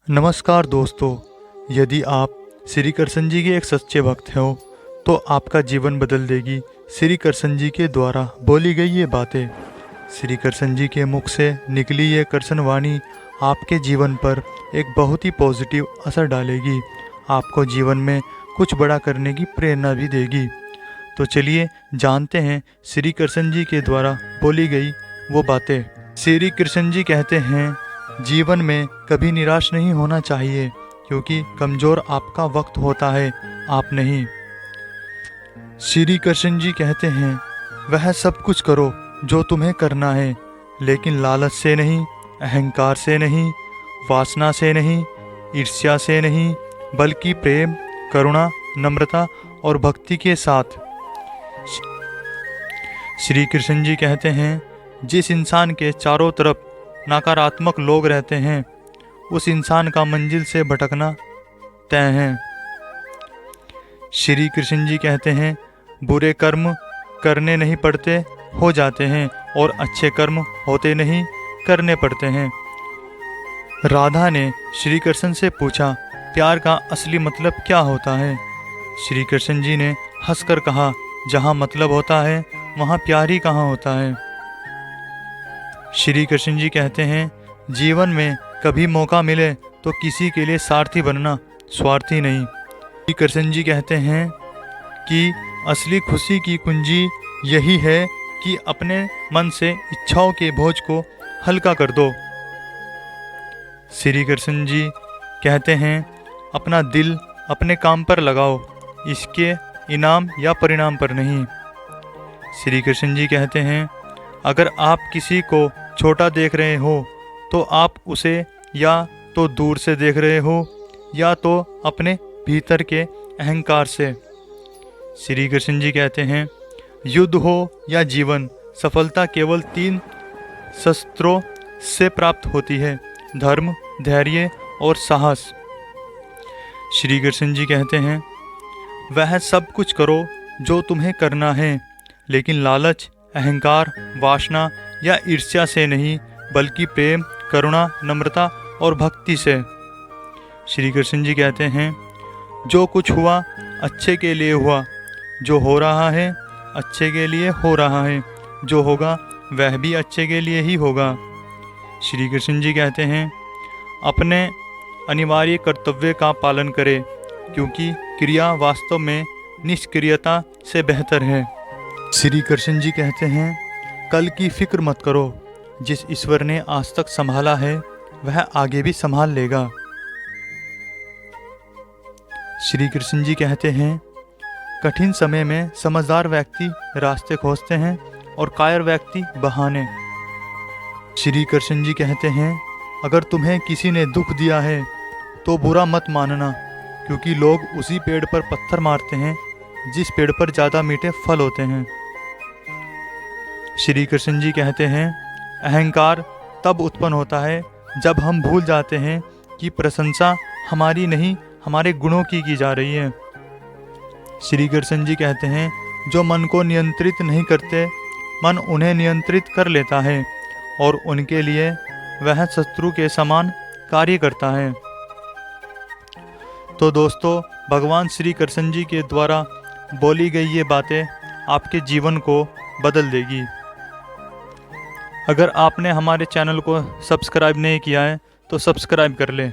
नमस्कार दोस्तों, यदि आप श्री कृष्ण जी के एक सच्चे भक्त हो तो आपका जीवन बदल देगी श्री कृष्ण जी के द्वारा बोली गई ये बातें। श्री कृष्ण जी के मुख से निकली ये कृष्ण वाणी आपके जीवन पर एक बहुत ही पॉजिटिव असर डालेगी, आपको जीवन में कुछ बड़ा करने की प्रेरणा भी देगी। तो चलिए जानते हैं श्री कृष्ण जी के द्वारा बोली गई वो बातें। श्री कृष्ण जी कहते हैं, जीवन में कभी निराश नहीं होना चाहिए, क्योंकि कमज़ोर आपका वक्त होता है, आप नहीं। श्री कृष्ण जी कहते हैं, वह सब कुछ करो जो तुम्हें करना है, लेकिन लालच से नहीं, अहंकार से नहीं, वासना से नहीं, ईर्ष्या से नहीं, बल्कि प्रेम, करुणा, नम्रता और भक्ति के साथ। श्री कृष्ण जी कहते हैं, जिस इंसान के चारों तरफ नकारात्मक लोग रहते हैं, उस इंसान का मंजिल से भटकना तय है। श्री कृष्ण जी कहते हैं, बुरे कर्म करने नहीं पड़ते, हो जाते हैं, और अच्छे कर्म होते नहीं, करने पड़ते हैं। राधा ने श्री कृष्ण से पूछा, प्यार का असली मतलब क्या होता है? श्री कृष्ण जी ने हंसकर कहा, जहाँ मतलब होता है वहाँ प्यार ही कहाँ होता है। श्री कृष्ण जी कहते हैं, जीवन में कभी मौका मिले तो किसी के लिए सारथी बनना, स्वार्थी नहीं। श्री कृष्ण जी कहते हैं कि असली खुशी की कुंजी यही है कि अपने मन से इच्छाओं के बोझ को हल्का कर दो। श्री कृष्ण जी कहते हैं, अपना दिल अपने काम पर लगाओ, इसके इनाम या परिणाम पर नहीं। श्री कृष्ण जी कहते हैं, अगर आप किसी को छोटा देख रहे हो तो आप उसे या तो दूर से देख रहे हो या तो अपने भीतर के अहंकार से। श्री कृष्ण जी कहते हैं, युद्ध हो या जीवन, सफलता केवल 3 शस्त्रों से प्राप्त होती है, धर्म, धैर्य और साहस। श्री कृष्ण जी कहते हैं, वह सब कुछ करो जो तुम्हें करना है, लेकिन लालच, अहंकार, वासना या ईर्ष्या से नहीं, बल्कि प्रेम, करुणा, नम्रता और भक्ति से। श्री कृष्ण जी कहते हैं, जो कुछ हुआ अच्छे के लिए हुआ, जो हो रहा है अच्छे के लिए हो रहा है, जो होगा वह भी अच्छे के लिए ही होगा। श्री कृष्ण जी कहते हैं, अपने अनिवार्य कर्तव्य का पालन करें, क्योंकि क्रिया वास्तव में निष्क्रियता से बेहतर है। श्री कृष्ण जी कहते हैं, कल की फिक्र मत करो, जिस ईश्वर ने आज तक संभाला है वह आगे भी संभाल लेगा। श्री कृष्ण जी कहते हैं, कठिन समय में समझदार व्यक्ति रास्ते खोजते हैं और कायर व्यक्ति बहाने। श्री कृष्ण जी कहते हैं, अगर तुम्हें किसी ने दुख दिया है तो बुरा मत मानना, क्योंकि लोग उसी पेड़ पर पत्थर मारते हैं जिस पेड़ पर ज़्यादा मीठे फल होते हैं। श्री कृष्ण जी कहते हैं, अहंकार तब उत्पन्न होता है जब हम भूल जाते हैं कि प्रशंसा हमारी नहीं, हमारे गुणों की जा रही है। श्री कृष्ण जी कहते हैं, जो मन को नियंत्रित नहीं करते, मन उन्हें नियंत्रित कर लेता है और उनके लिए वह शत्रु के समान कार्य करता है। तो दोस्तों, भगवान श्री कृष्ण जी के द्वारा बोली गई ये बातें आपके जीवन को बदल देगी। अगर आपने हमारे चैनल को सब्सक्राइब नहीं किया है तो सब्सक्राइब कर लें।